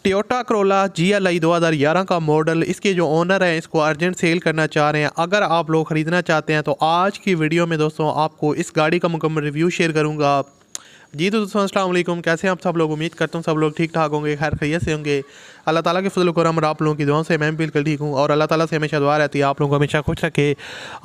Toyota Corolla GLI 2011 का model, इसके जो ओनर हैं इसको अर्जेंट सेल करना चाह रहे हैं। अगर आप लोग ख़रीदना चाहते हैं तो आज की वीडियो में दोस्तों आपको इस गाड़ी का मुकम्मल रिव्यू शेयर करूंगा। जी तो दोस्तों अस्सलाम वालेकुम, कैसे हैं आप सब लोग। उम्मीद करता हूँ सब लोग ठीक ठाक होंगे, खैर खैरियत से होंगे। अल्लाह ताला के फजल करम और आप लोगों की दुआओं से मैं बिल्कुल ठीक हूँ और अल्लाह ताला से हमेशा दुआ रहती है आप लोगों को हमेशा खुश रखे,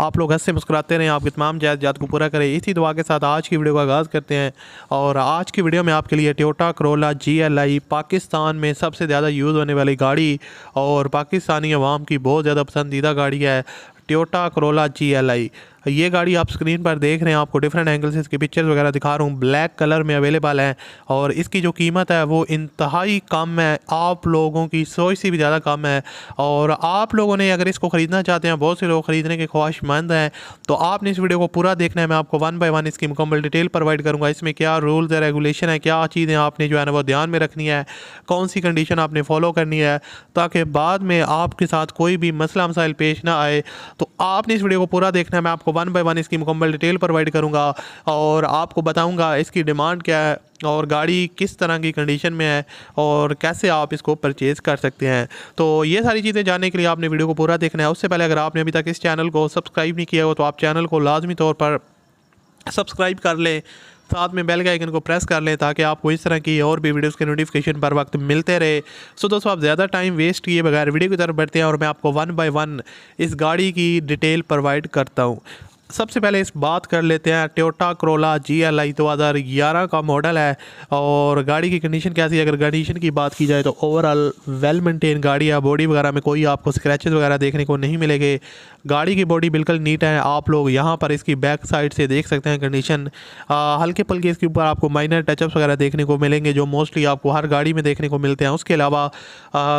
आप लोग हंसते मुस्कुराते रहें, आपकी तमाम जायज़ात को पूरा करें। इसी दुआ के साथ आज की वीडियो का आगाज़ करते हैं। और आज की वीडियो में आपके लिए टोयोटा करोला GLI पाकिस्तान में सबसे ज़्यादा यूज़ होने वाली गाड़ी और पाकिस्तानी अवाम की बहुत ज़्यादा पसंदीदा गाड़ी है टोयोटा करोला GLI। ये गाड़ी आप स्क्रीन पर देख रहे हैं, आपको डिफरेंट एंगल से इसके पिक्चर्स वगैरह दिखा रहा हूँ। ब्लैक कलर में अवेलेबल है और इसकी जो कीमत है वो इंतहाई कम है, आप लोगों की सोच से भी ज़्यादा कम है। और आप लोगों ने अगर इसको ख़रीदना चाहते हैं, बहुत से लोग ख़रीदने के ख्वाहिशमंद हैं, तो आपने इस वीडियो को पूरा देखना है। मैं आपको 1 बाय 1 इसकी मुकम्मल डिटेल प्रोवाइड करूँगा। इसमें क्या रूल्स है, रेगुलेशन है, क्या चीज़ें आपने जो है ना वो ध्यान में रखनी है, कौन सी कंडीशन आपने फॉलो करनी है, ताकि बाद में आपके साथ कोई भी मसला मसाइल पेश ना आए। तो आपने इस वीडियो को पूरा देखना है। मैं आपको 1 बाय 1 इसकी मुकम्मल डिटेल प्रोवाइड करूंगा और आपको बताऊंगा इसकी डिमांड क्या है और गाड़ी किस तरह की कंडीशन में है और कैसे आप इसको परचेज़ कर सकते हैं। तो ये सारी चीज़ें जानने के लिए आपने वीडियो को पूरा देखना है। उससे पहले अगर आपने अभी तक इस चैनल को सब्सक्राइब नहीं किया हो तो आप चैनल को लाजमी तौर पर सब्सक्राइब कर लें, साथ में बेल के आइकन को प्रेस कर लें ताकि आपको इस तरह की और भी वीडियोस के नोटिफिकेशन पर वक्त मिलते रहे। सो दोस्तों आप ज़्यादा टाइम वेस्ट किए बगैर वीडियो की तरफ बढ़ते हैं और मैं आपको 1 बाय 1 इस गाड़ी की डिटेल प्रोवाइड करता हूँ। सबसे पहले इस बात कर लेते हैं टोयोटा करोला GLI 2011 का मॉडल है और गाड़ी की कंडीशन कैसी है। अगर कंडीशन की बात की जाए तो ओवरऑल वेल मेंटेन गाड़ी है, बॉडी वगैरह में कोई आपको स्क्रैचेस वगैरह देखने को नहीं मिलेंगे। गाड़ी की बॉडी बिल्कुल नीट है। आप लोग यहाँ पर इसकी बैक साइड से देख सकते हैं कंडीशन, हल्के पल्के इसके ऊपर आपको माइनर टचअप्स वगैरह देखने को मिलेंगे जो मोस्टली आपको हर गाड़ी में देखने को मिलते हैं। उसके अलावा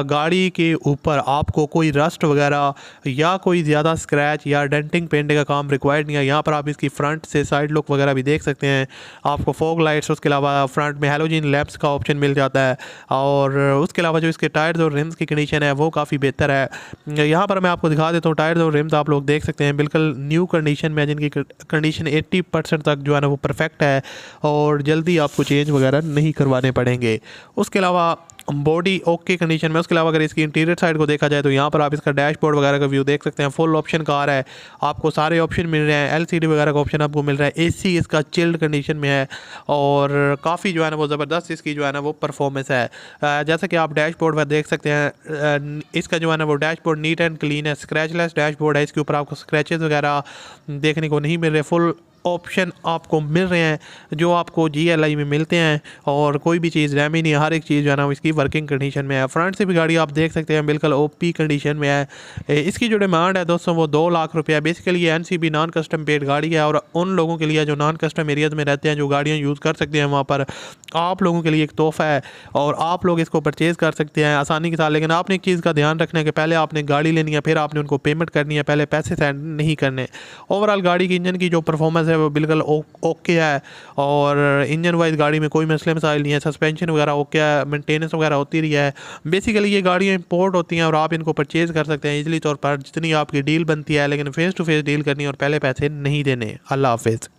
गाड़ी के ऊपर आपको कोई रस्ट वगैरह या कोई ज़्यादा स्क्रैच या डेंटिंग पेंटिंग का काम रिक्वायर्ड नहीं है। यहाँ पर आप इसकी फ्रंट से साइड लुक वगैरह भी देख सकते हैं, आपको फॉग लाइट्स, उसके अलावा फ्रंट में हैलोजन लैंप्स का ऑप्शन मिल जाता है। और उसके अलावा जो इसके टायर्स और रिम्स की कंडीशन है वो काफ़ी बेहतर है। यहाँ पर मैं आपको दिखा देता हूँ, टायर्स और रिम्स आप लोग देख सकते हैं बिल्कुल न्यू कंडीशन में, जिनकी कंडीशन 80% तक जो है ना वो परफेक्ट है और जल्दी आपको चेंज वगैरह नहीं करवाने पड़ेंगे। उसके अलावा बॉडी ओके कंडीशन में। उसके अलावा अगर इसकी इंटीरियर साइड को देखा जाए तो यहाँ पर आप इसका डैशबोर्ड वगैरह का व्यू देख सकते हैं। फुल ऑप्शन कार है, आपको सारे ऑप्शन मिल रहे हैं, LCD वगैरह का ऑप्शन आपको मिल रहा है, AC इसका चिल्ड कंडीशन में है और काफ़ी जो है ना वो ज़बरदस्त इसकी जो है ना वो परफॉर्मेंस है। जैसा कि आप डैशबोर्ड पर देख सकते हैं, इसका जो है ना वो डैशबोर्ड नीट एंड क्लीन है, स्क्रैचलेस डैशबोर्ड है। इसके ऊपर आपको स्क्रैचेस वगैरह देखने को नहीं मिल रहे। फुल ऑप्शन आपको मिल रहे हैं जो आपको GLI में मिलते हैं और कोई भी चीज़ रैमी नहीं है, हर एक चीज़ जो है ना इसकी वर्किंग कंडीशन में है। फ्रंट से भी गाड़ी आप देख सकते हैं बिल्कुल OP कंडीशन में है। इसकी जो डिमांड है दोस्तों वो 2 लाख रुपये। बेसिकली ये NCB नॉन कस्टम पेड गाड़ी है और उन लोगों के लिए जो नॉन कस्टम एरियाज़ में रहते हैं, जो गाड़ियाँ यूज़ कर सकते हैं, वहाँ पर आप लोगों के लिए एक तोहफ़ा है और आप लोग इसको परचेज़ कर सकते हैं आसानी के साथ। लेकिन आपने एक चीज़ का ध्यान रखना है कि पहले आपने गाड़ी लेनी है, फिर आपने उनको पेमेंट करनी है, पहले पैसे सेंड नहीं करने। ओवरऑल गाड़ी की इंजन की जो परफॉर्मेंस है वो बिल्कुल ओके है और इंजन वाइज गाड़ी में कोई मसले मसाइल नहीं है। सस्पेंशन वगैरह ओके है, मेंटेनेंस वगैरह होती रही है। बेसिकली ये गाड़ियाँ इंपोर्ट होती हैं और आप इनको परचेज़ कर सकते हैं इजीली तौर पर, जितनी आपकी डील बनती है, लेकिन फेस टू फेस डील करनी है और पहले पैसे नहीं देने। अल्लाह हाफिज़।